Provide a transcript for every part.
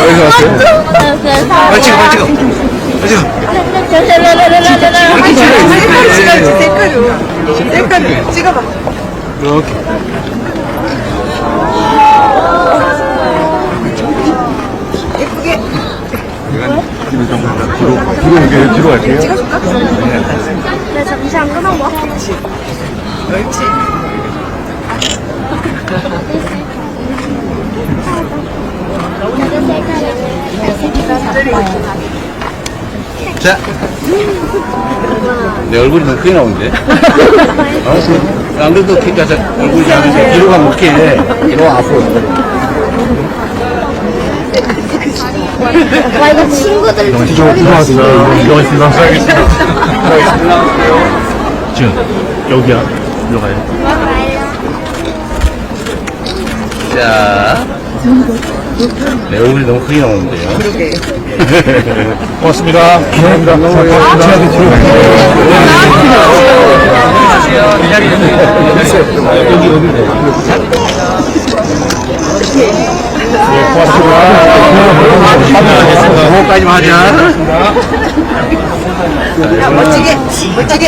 어디서 왔어요? 빨리 찍어, 빨리 찍어. 빨리 찍어. 셀카를 찍어봐. 이렇게. 예쁘게. 뒤로 갈게요. 찍어줄까? 네, 잠시 안 끊어봐. 옳지. 자. 내 얼굴이 너무 크게 나오는데? 안 그래도 키가 얼굴이 작은데 뒤로 가면 어떻게 해? 뒤로 앞으로. 와, 이거 친구들 이거 있으면 써야겠다. 지금, 여기야. 일로 가요. 자. 내 얼굴이 너무 크게 나오는데요. 그러게. 고맙습니다. 감사합니다. 그거까지만 하자. 야, 멋지게. 멋지게.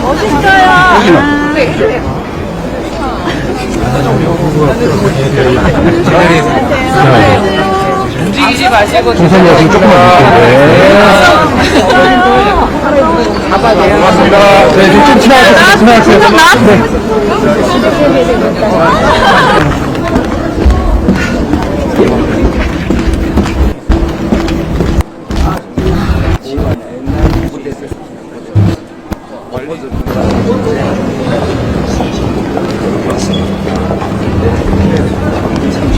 멋있어요. 그래. 움직이지 마시고 동선이가 지금 조금만 고맙습니다. 네, 좀 지나가세요.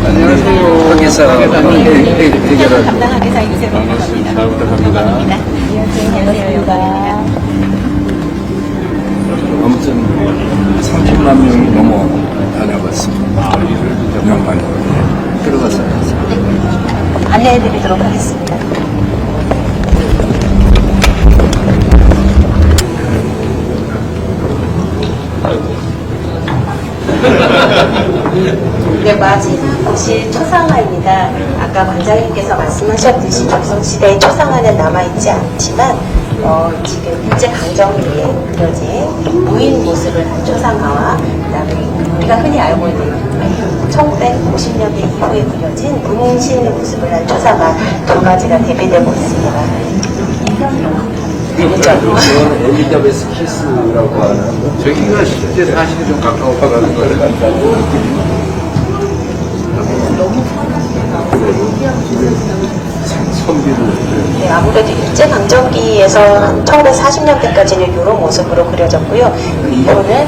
안녕하세요. 회계사 해결을 담당한 회사 유세입니다. 잘 부탁합니다. 안녕하세요. 아무튼 30만 명이 넘어 다녀봤습니다. 영양관 들어가서 안내해드리도록 하겠습니다. 네, 마지막 곳이 초상화입니다. 아까 관장님께서 말씀하셨듯이 조선시대의 초상화는 남아있지 않지만 지금 일제강점기에 그려진 무인 모습을 한 초상화와 그다음에 우리가 흔히 알고 있는 1950년대 이후에 그려진 문신의 모습을 한 초상화 두 가지가 대비되고 있습니다. 이건 엘리자베스 키스라고 하는 저기가 실제 사실이 좀 가까워가는 거예요. 선비를 네, 아무래도 일제강점기에서 한 1940년대까지는 이런 모습으로 그려졌고요. 이거는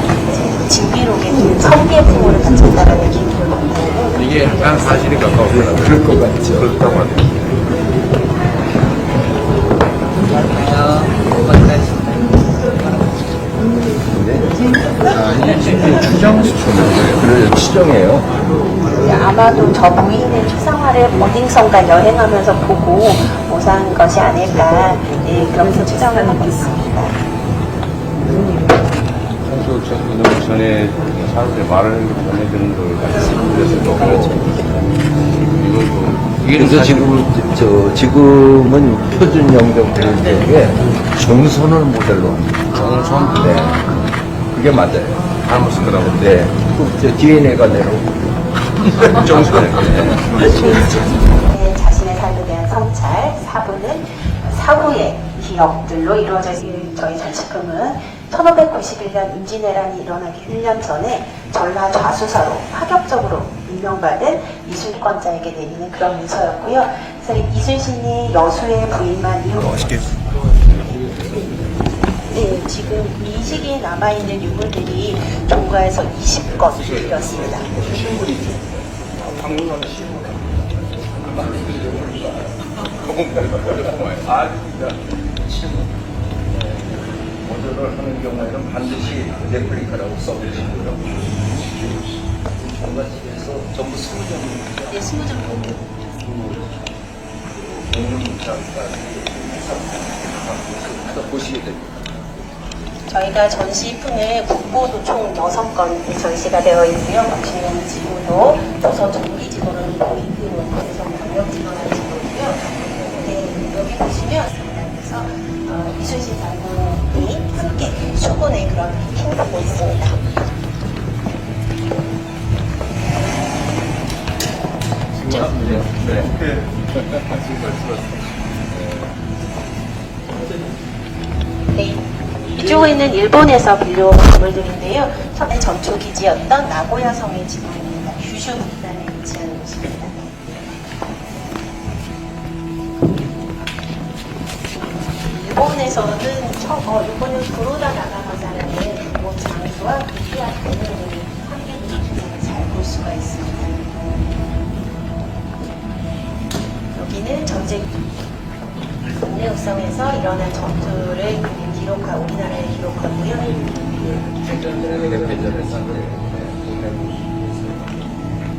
진비록에 성계품으로 바쳤다는 얘기를 듣고 이게 약간 사실이 가까워요. 그럴 것 같죠. 그렇다고 하네요. 추정 수초는 그래요. 추정해요. 네, 아마도 저 부인의 초상화를 어딘선가 여행하면서 보고 모사한 것이 아닐까 그렇게 추정을 하고 있습니다. 평소 전에 사람들이 말을 전해드는 걸 같이 그래서 그래서 지금은 표준 영정 배울 때에 종선을 모델로 합니다. 종선? 네. 그게 맞아요. 잘못 쓰더라고. 네. 그 DNA가 내려오고. 종선. 자신의 삶에 대한 성찰, 사부는 사후의 기억들로 이루어져 있는 저희 전시품은 1591년 임진왜란이 일어나기 1년 전에 전라 좌수사로 파격적으로 임명받은 이순권자에게 내리는 그런 문서였고요. 그래서 이순신이 여수의 부임한 이후 네, 지금 이 시기에 남아있는 유물들이 종가에서 20건이었습니다. 모델을 하는 경우에는 반드시 레플리카라고 써주시고요. 종갓집에서 전부 수무점입니다. 네, 20점. 공문장까지 보시게 됩니다. 저희가 전시품을 국보도 총 6건 전시가 되어 있고요. 보시면 지도도 6 정기 지도를 보이기로 해서 방역 지도라는 지도고요. 네, 여기 보시면 그래서 이순신 장군이 함께 수군의 그런 힘을 보였습니다. 네. 이쪽에는 일본에서 빌려온 건물들인데요. 처음에 전초 기지였던 나고야 성의 지도입니다. 규슈 북단에 위치한 곳입니다. 일본에서는 일본은 구로다 나가마사라는 뭐 장소와 기지와 건물들이 함께 있는 잘 볼 수가 있습니다. 여기는 전쟁 국내육성에서 일어난 전투를 기록한 우리나라에 기록하고요. 배전에서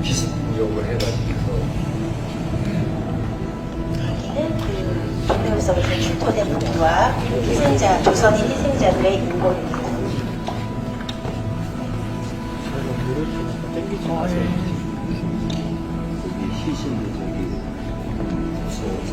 기습용을 해가지고 여기는 그 국내육성에서 출토된 무기와 희생자, 조선인 희생자들의 인고입니다. 시신도 저기 무서워서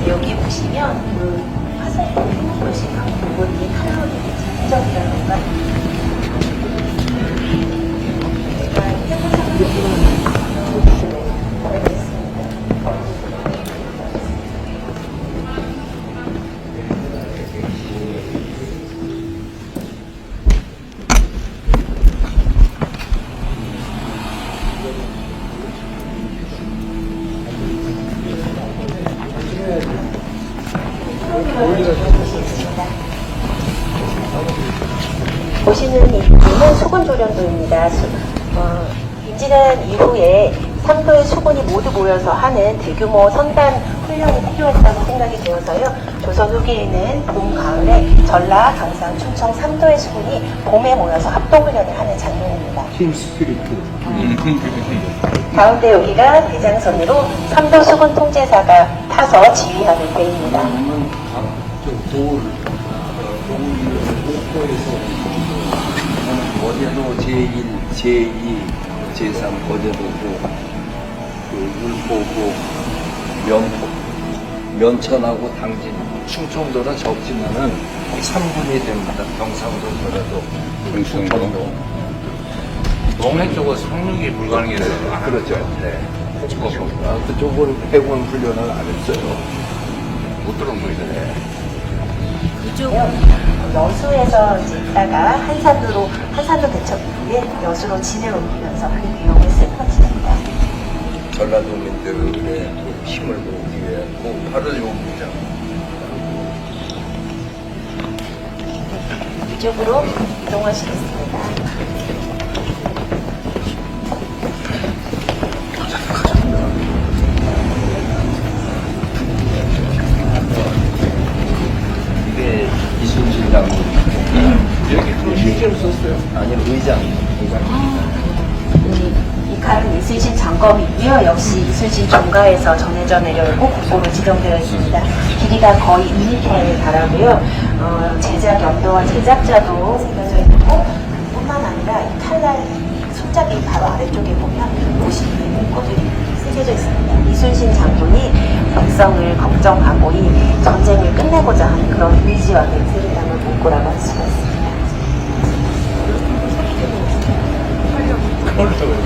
여기 보시면 그 화살표 표시한 부분이 칼로리 흔적이라던가 제가 해보상을 보시는 이 부분은 수군조련도입니다. 임진왜란 이후에 3도의 수군이 모두 모여서 하는 대규모 선단 훈련이 필요했다고 생각이 되어서요. 조선 후기에는 봄, 가을에 전라, 강상, 충청 3도의 수군이 봄에 모여서 합동훈련을 하는 장면입니다. 팀 스피리트. 가운데 여기가 대장선으로 3도 수군 통제사가 타서 지휘하는 배입니다. 그러면 거제도 제1, 제2, 제3 거제도고 그 울포고 면천하고 당진, 충청도는 적지만은 3분이 됩니다. 경상도, 전라도, 충청도. 동해 쪽은 상륙이 불가능해서 그렇죠. 네. 그쪽은 해군 훈련을 안 했어요. 못 들어온 거죠. 여수에서 이제 있다가 한산도 대첩 이후에 여수로 진을 옮기면서 그 비용을 쓴 것입니다. 전라도민들의 힘을 모으기 위해 바로 여기죠. 이쪽으로 이동하시겠습니다. 이게 이순신 장군. 여기 그런 실제로 썼어요. 아니 의장. 이 칼은 이순신 장검이고요. 역시 이순신 종가에서 전해져 내려오고 국보로 지정되어 있습니다. 길이가 거의 2m에 달하고요. 제작 연도와 제작자도 새겨져 있고 뿐만 아니라 이 칼날 손잡이 바로 아래쪽에 보면 50개 문구들이 새겨져 있습니다. 이순신 장군이 백성을 걱정하고 이 전쟁을 끝내고자 하는 그런 의지와 맹세를 담은 문구라고 할 수가 있습니다.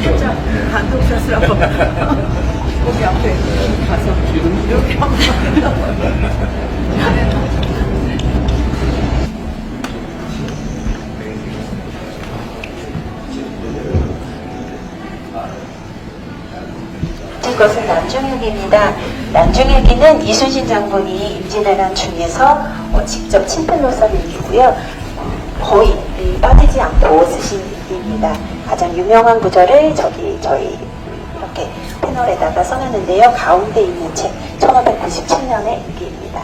진짜 감동샷이라고 거기 앞에 가서 이렇게 한번 이것은 난중일기입니다. 난중일기는 이순신 장군이 임진왜란 중에서 직접 친필로서 일기고요. 거의 빠지지 않고 쓰신 일기입니다. 가장 유명한 구절을 저희 이렇게 패널에다가 써놨는데요. 가운데 있는 책 1597년의 일기입니다.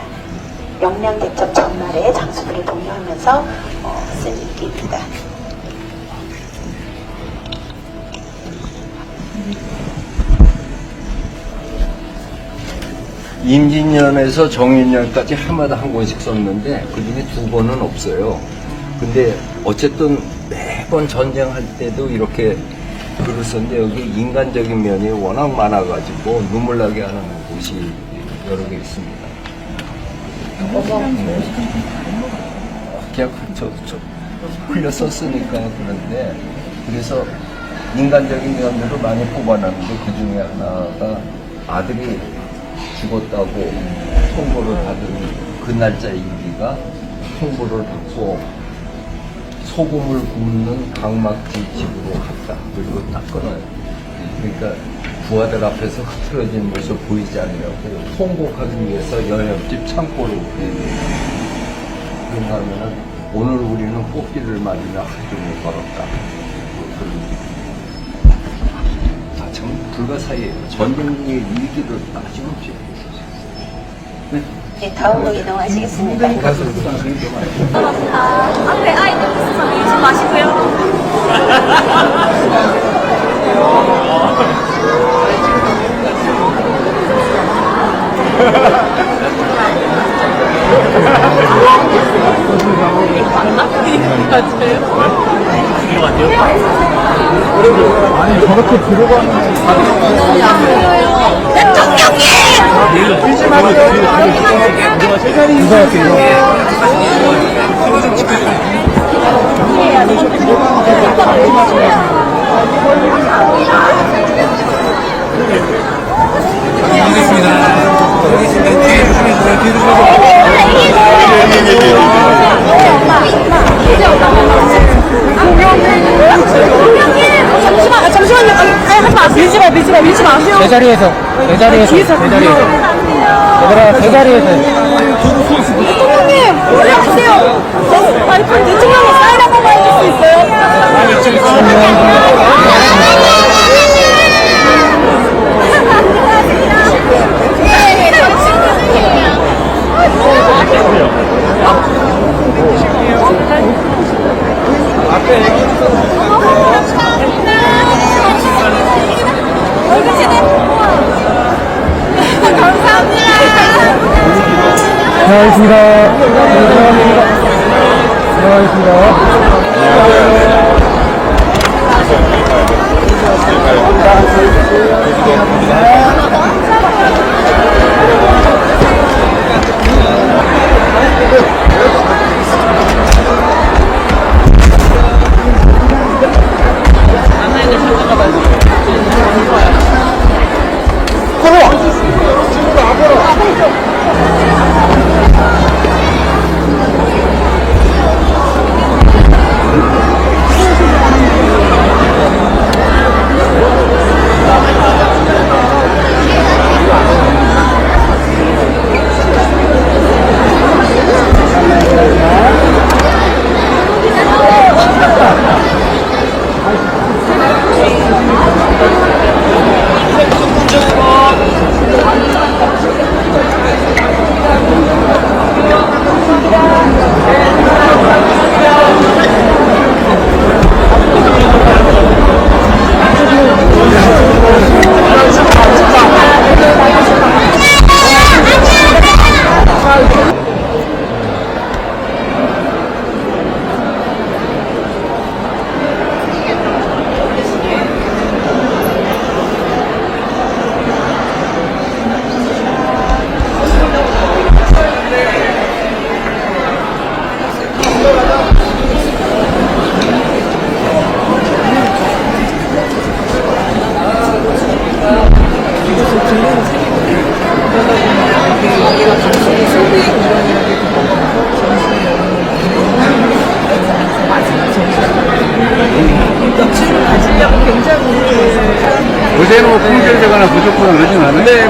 역량 대첩 전날에 장수들을 독려하면서 쓴 일기입니다. 임진년에서 정인년까지 해마다 한 권씩 썼는데 그중에 2권은 없어요. 근데 어쨌든 매번 전쟁할 때도 이렇게 글을 썼는데 여기 인간적인 면이 워낙 많아가지고 눈물 나게 하는 곳이 여러 개 있습니다. 그냥 저 흘려 썼으니까 그런데 그래서 인간적인 면들을 많이 뽑아놨는데 그 중에 하나가 아들이 죽었다고 통보를 받은 그 날짜 일기가 통보를 받고 소금을 굽는 강막지 집으로 갔다. 그리고 딱 끊어요. 그러니까 부하들 앞에서 흐트러진 모습 보이지 않으려고 통곡하기 위해서 연협집 창고로 그런가 하면은 오늘 우리는 꽃길을 맞으며 하루 종일 걸었다. 참 불가사의해요. 전쟁의 일기를 아낌없이 네, 다음으로 이동하시겠습니다. 앞에 아이들 있어서 밀지 마시고요. 밀지 마세요. 제자리에서. 얘들아, 제자리에서. 대통령님, 올라오세요. 아니, 대통령님 사인 한 번만 해줄 수 있어요? 수고하셨습니다. 요새는 뭐 품절되거나 부족하거나 그러진 않아요? 네.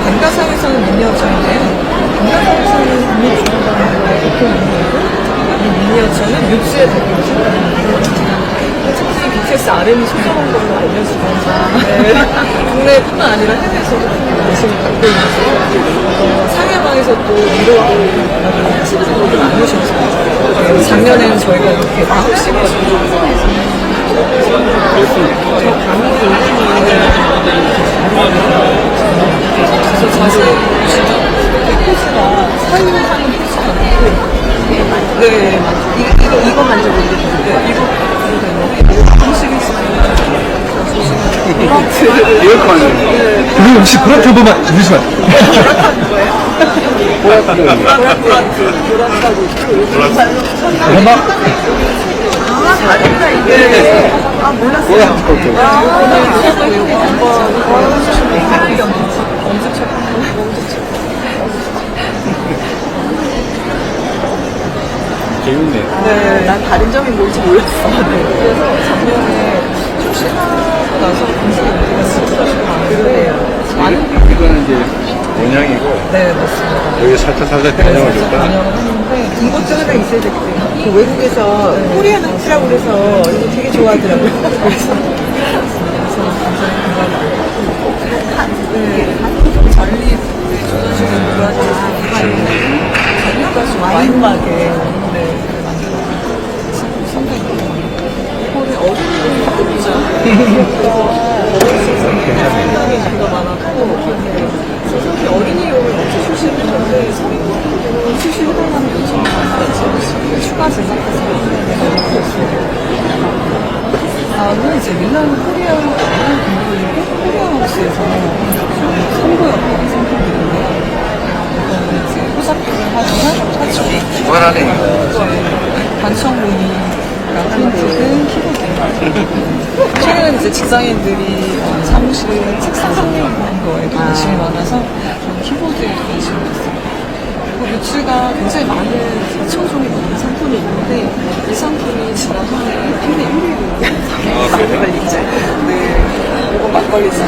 감가상에서는 미니어처인데요. 감가상에서는 국민 주관하는 보통 있는데 이 미니어처는 육수에 담겨 있습니다. BTS RM이 소속한 걸로 알려지거나 국내뿐만 아니라 해외에서도 큰 관심을 갖고 있는데 상해방에서 또 위로하고 하시는 분들 많으셔서 작년에는 저희가 이렇게 9시까지 그래서 자세히 보시면 포즈가 사유하는 포즈가 많고 네, 이거 만져보는데 이거 음식이 있어요. 이렇게 하는 우리 혹시 그렇게 보면 잠시만. 얼마? 다른가 이게 아 몰랐어요. 재밌네. 네, 난 다른 점이 뭔지 몰랐어. 네. 그래서 작년에 출시하고 나서 굉장히 인기가 진짜 그러네요. 많은 분들이 이거는 이제 원양이고 네 맞습니다. 여기 살짝 변형을 살짝 줬다. 반영을 했는데 이것도 하나 있어야 되겠어요. 그 외국에서 코리안 아트라고 그래서 이거 되게 좋아하더라고요. 그래서 네, 전립 조선시대 좋아하시는 전립가수 와인바게 네, 이거는 어린이들이 예쁘죠. 굉장히 인기가 많았고 세상에 어린이용을 엄청 출시했는데 성인들도 출시해달라는 요청이 많았어요. 추가 제작해서 나는 이제 밀라노 코리아 공부이고 코리아하우스에서 선보였던 상품들인데 이거는 이제 호사표를 하지만 사춘기 반청무늬가 프린트된 키보드 최근에는 이제 직장인들이 사무실 책상 상용하는 거에 관심이 많아서 키보드에 관심이 있어요. 그리고 매출가 굉장히 많은 2,000종이 넘는 상품이 있는데 이 상품이 지난 한 해 국내 1위로 막걸리죠. 네, 이거 막걸리잔.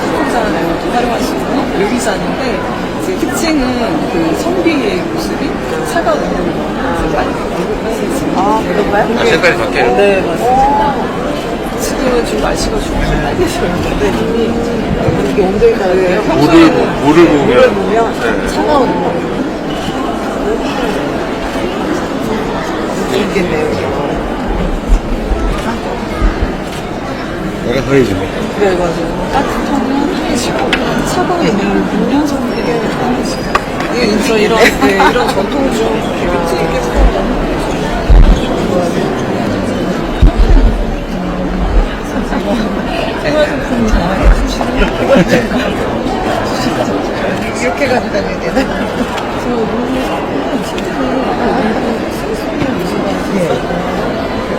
소품잔을 활용할 수 있는 요리잔인데 이제 특징은 그 선비의 모습이 차가운 아, 그런가요? 색깔이 바뀌어요. 네, 맞습니다. 지금은 좀 날씨가 좀 빨개졌는데 이미 이게 온도가 물을 부으면 보면 차가운 물. 있겠네요. 내가 더해지네. 네, 맞아요. 따뜻하면 해지고 차가운 물을 보면 선비가 해지고 이게 진짜 이런 전통 중 뷰티 있게 사용하는 생활용품이 나와요. 이렇게 가져다녀야 되나?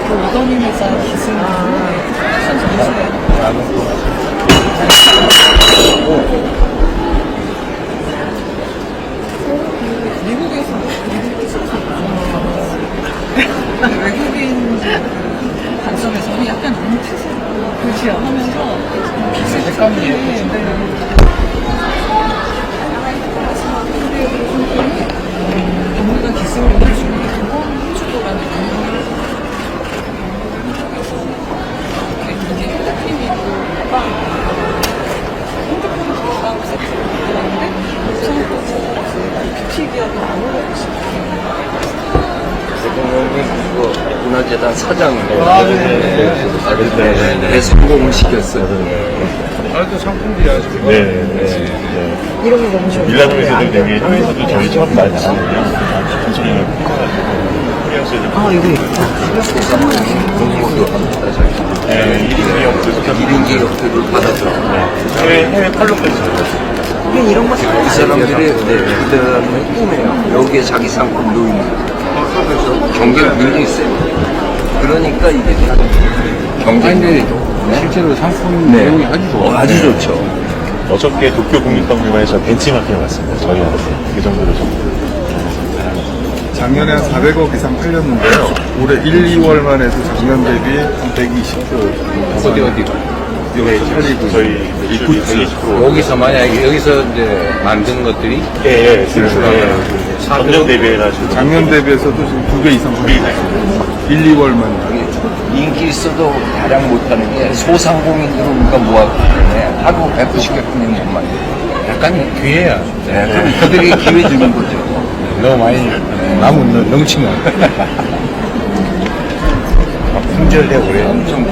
그 오더님이 쌓은 기승 패션 전시회. 미국에서 외국인 관점에서는 약간 너무 특이해요. 그렇죠. 하면서 색감이 전문가 기술을 중에 호주도라는 이게 핸드크림이고 빵 핸드크림 빵 세트를 만들었는데 우선 뷰티 기업이 아무래도 대통령이 그거 문화재단 사장으로 성공을 시켰어요. 아또 상품들이야 지금. 이런 게 너무 좋아요. 밀라노에서도 되게 해외에서도 저희 처음 많이 나가거든요. 천천히 코리아에서도 아, 이거 있다. 공모도 합니다. 저희 1인 기업들도 1인 기업들을 받아서 해외 팔로까지 이게 이런 거 이 사용하시는 사람들이 그 사람의 꿈이에요. 여기에 자기 상품 놓이는 거. 그래서 경계가 굉장히 세요. 그러니까 이게 경쟁률이 실제로 상품 내용이 아주 좋아. 아주 좋죠. 어저께 도쿄 국립박물관에서 벤치마킹을 왔습니다. 저희한테 그 정도로 좀 작년에 한 400억 이상 팔렸는데요. 올해 1, 2월만 해도 작년 대비 한 120% 어디가? 여기 팔리고 저희 매출이 120% 여기서 만약에 여기서 이제 만든 것들이 예, 전년 대비해가지고 작년 대비해서도 지금 2배 이상 팔리고 있어요. 1, 2월만 인기 있어도 가장 못하는 게 소상공인들을 우리가 모았기 때문에 하루 190개 뿐인 못 만들어요. 약간 기회야. 네, 그럼 그들에게 기회 주는 거죠. 너무 많이 남은 넘치면 품절돼 오래. 엄청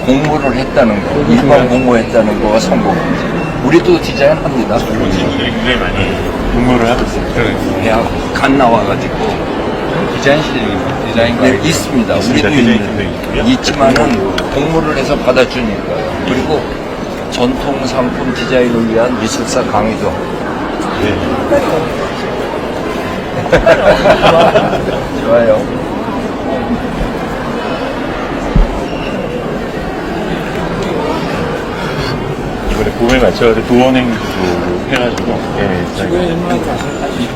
공모를 했다는 거, 일반 공모했다는 거가 성공이지. 우리도 디자인 합니다. 친구들이 굉장히 많이 공모를 하고 있어요. 대학 간 나와가지고 디자인 실력이 디자인과 네, 있습니다. 있습니다. 우리도 디자인 팀도 있고요. 있지만은 공모를 해서 받아주니까요. 그리고 전통 상품 디자인을 위한 미술사 강의도 하고. 네. 좋아요. 이번에 봄에 맞춰서 도원행도 해가지고, 예, 저희가.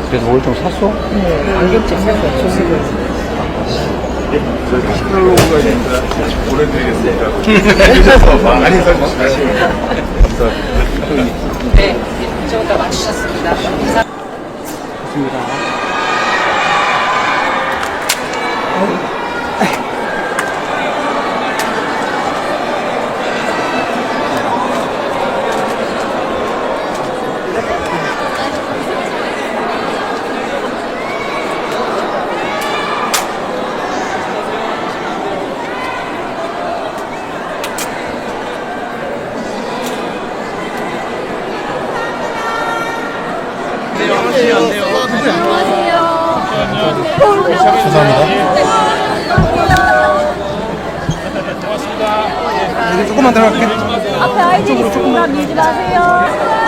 그래서 뭘 좀 샀어? 시클로그가 있는데 보내드리겠습니다. 해주셔서 많이 사주시면 감사합니다. 네, 좀 다 맞추셨습니다. 조금만 들어갈게. 앞에 아이들 있습니다. 밀지 마세요.